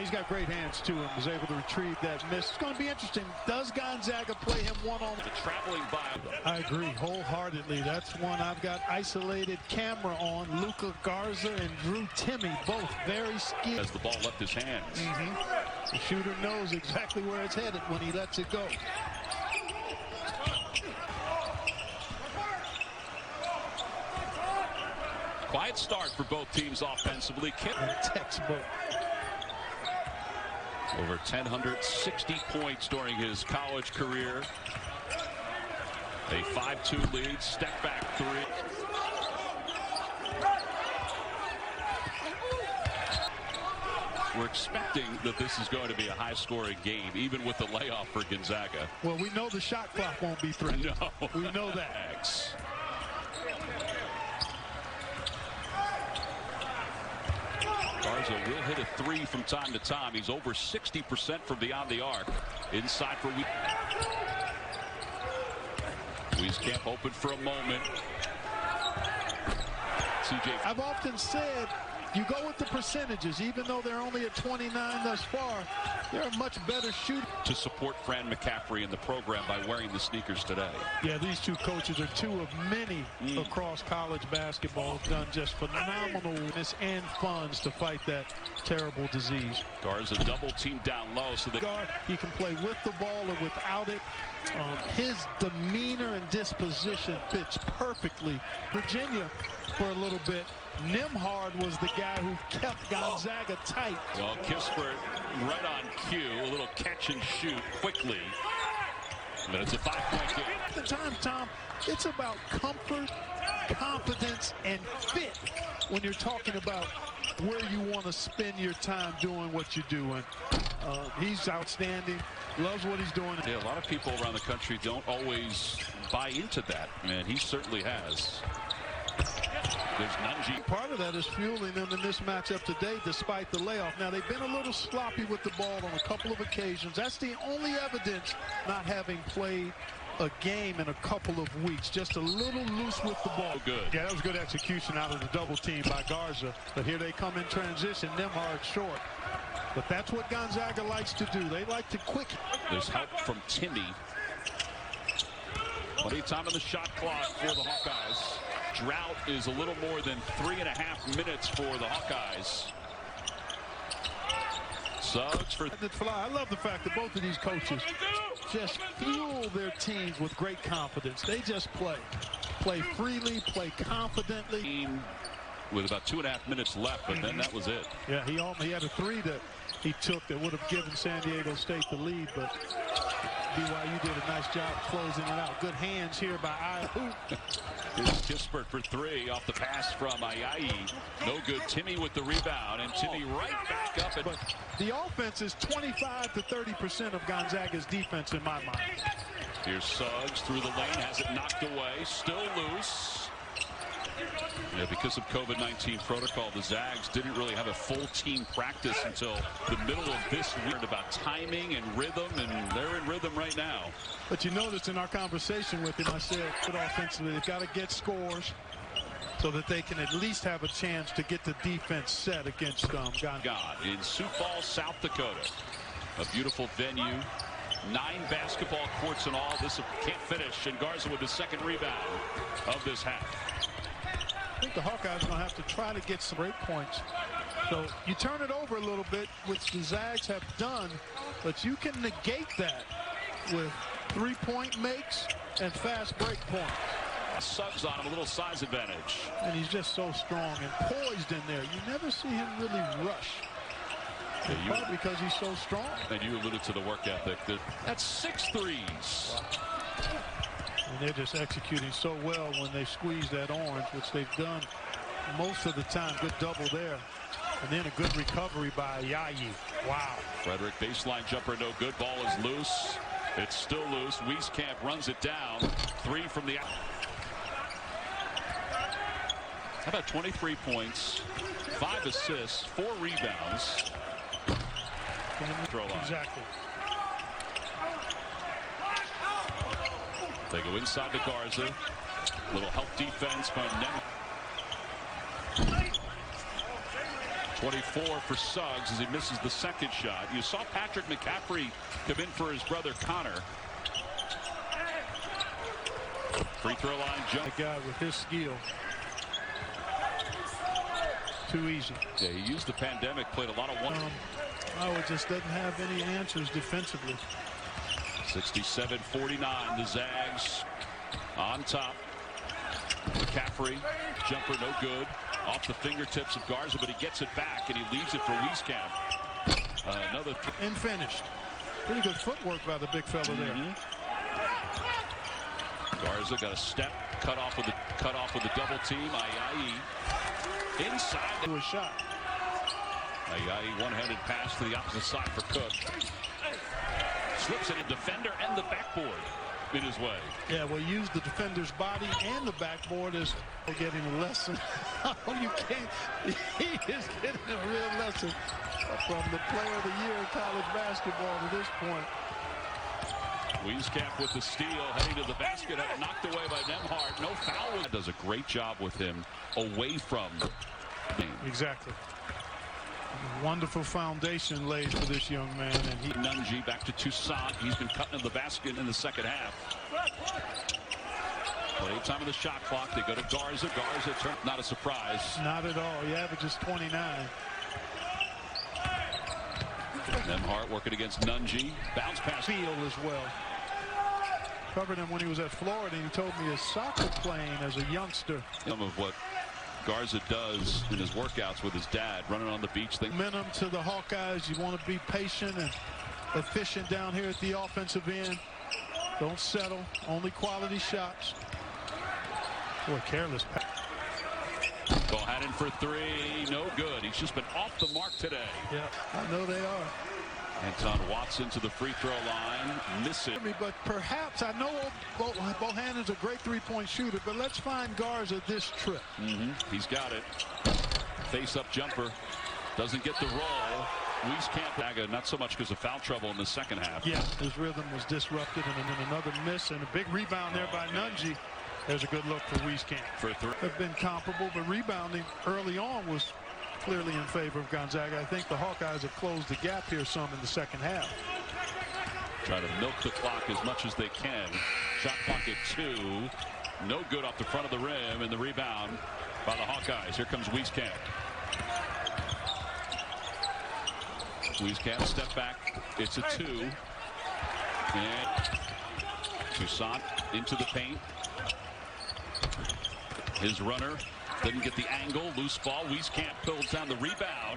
he's got great hands too and was able to retrieve that miss. It's going to be interesting. Does Gonzaga play him one-on-one? The traveling by. I agree wholeheartedly. That's one I've got isolated camera on. Luka Garza and Drew Timme, both very skilled. As the ball left his hands. The shooter knows exactly where it's headed when he lets it go. Quiet start for both teams offensively. Textbook. Over 1,060 points during his college career. A 5-2 lead, step back three. We're expecting that this is going to be a high-scoring game, even with the layoff for Gonzaga. Well, we know the shot clock won't be threatened. No. We know that. Garza will hit a three from time to time. He's over 60% from beyond the arc. Inside for Wieskamp open for a moment. CJ. I've often said you go with the percentages, even though they're only at 29 thus far. They're a much better shooter. To support Fran McCaffrey in the program by wearing the sneakers today. Yeah, these two coaches are two of many across college basketball who've done just phenomenalness and funds to fight that terrible disease. Garza double team down low, so that he can play with the ball or without it. His demeanor and disposition fits perfectly. Virginia for a little bit. Nimhard was the guy who kept Gonzaga tight. Well, Kispert right on cue, a little catch and shoot quickly. But it's a 5-point game. At the time, Tom, it's about comfort, confidence, and fit when you're talking about where you want to spend your time doing what you're doing. He's outstanding, loves what he's doing. Yeah, a lot of people around the country don't always buy into that, and he certainly has. There's Nunji. Part of that is fueling them in this matchup today despite the layoff. Now, they've been a little sloppy with the ball on a couple of occasions. That's the only evidence not having played a game in a couple of weeks. Just a little loose with the ball. Good. Yeah, that was good execution out of the double team by Garza. But here they come in transition. Nimhard short. But that's what Gonzaga likes to do. They like to quick. There's help from Timme. Plenty of time on the shot clock for the Hawkeyes. Drought is a little more than 3.5 minutes for the Hawkeyes. Suggs for the fly. I love the fact that both of these coaches just fuel their teams with great confidence. They just play freely, play confidently. With about 2.5 minutes left, but then that was it. Yeah, he had a three that he took that would have given San Diego State the lead, but BYU did a nice job closing it out. Good hands here by Ayayi. Here's Kispert for three off the pass from Ayayi. No good. Timme with the rebound, and Timme right back up. But the offense is 25 to 30% of Gonzaga's defense in my mind. Here's Suggs through the lane, has it knocked away, still loose. Yeah, because of COVID-19 protocol, the Zags didn't really have a full team practice until the middle of this week about timing and rhythm, and they're in rhythm right now. But you noticed in our conversation with him, I said that offensively, they've got to get scores so that they can at least have a chance to get the defense set against Gonzaga. In Sioux Falls, South Dakota. A beautiful venue. 9 basketball courts in all. This can't finish, and Garza with the second rebound of this half. I think the Hawkeyes are going to have to try to get some break points. So you turn it over a little bit, which the Zags have done, but you can negate that with three-point makes and fast break points. Suggs on him, a little size advantage. And he's just so strong and poised in there. You never see him really rush. Yeah, because he's so strong. And you alluded to the work ethic. That's 6 threes. And they're just executing so well when they squeeze that orange, which they've done most of the time. Good double there. And then a good recovery by Ayayi. Wow. Frederick baseline jumper, no good. Ball is loose. It's still loose. Wieskamp runs it down. 3 from the out. How about 23 points, 5 assists, 4 rebounds. Exactly. They go inside to Garza. Little help defense from Nem. 24 for Suggs as he misses the second shot. You saw Patrick McCaffrey come in for his brother Connor. Free throw line jump. A guy with his skill. Too easy. Yeah, he used the pandemic, played a lot of one. Iowa just doesn't have any answers defensively. 67-49. The Zags on top. McCaffrey, jumper no good. Off the fingertips of Garza, but he gets it back and he leaves it for Wieskamp. Another and finished. Pretty good footwork by the big fella there. Garza got a step, cut off with a double team. Ayayi inside To a shot. Ayayi one-handed pass to the opposite side for Cook. Slips it in defender and the backboard in his way. Yeah, well, use the defender's body and the backboard as getting a lesson. You can't. He is getting a real lesson from the player of the year in college basketball to this point. Wieskamp with the steal, heading to the basket, knocked away by Nembhard. No foul. Does a great job with him away from the game. Exactly. Wonderful foundation laid for this young man. And he Nunji back to Toussaint. He's been cutting in the basket in the second half. Playtime of the shot clock. They go to Garza. Garza, not a surprise. Not at all. He averages 29. Nembhard working against Nunji. Bounce pass. Field as well. Covered him when he was at Florida. And he told me his soccer playing as a youngster. Some of what Garza does in his workouts with his dad, running on the beach. Momentum to the Hawkeyes. You want to be patient and efficient down here at the offensive end. Don't settle. Only quality shots. Boy, careless pass. Bohannon for three. No good. He's just been off the mark today. Yeah, I know they are. Anton Watson to the free throw line. Miss it. But perhaps, I know Bohannon's a great three-point shooter, but let's find Garza this trip. He's got it. Face-up jumper. Doesn't get the roll. Wieskamp, not so much because of foul trouble in the second half. Yeah, his rhythm was disrupted, and then another miss and a big rebound there by Nunji. There's a good look for Wieskamp. For three. Have been comparable, but rebounding early on was clearly in favor of Gonzaga. I think the Hawkeyes have closed the gap here some in the second half. Try to milk the clock as much as they can. Shot clock at 2. No good off the front of the rim, and the rebound by the Hawkeyes. Here comes Wieskamp. Wieskamp step back. It's a 2. And Toussaint into the paint. His runner didn't get the angle. Loose ball. Wieskamp pulls down the rebound.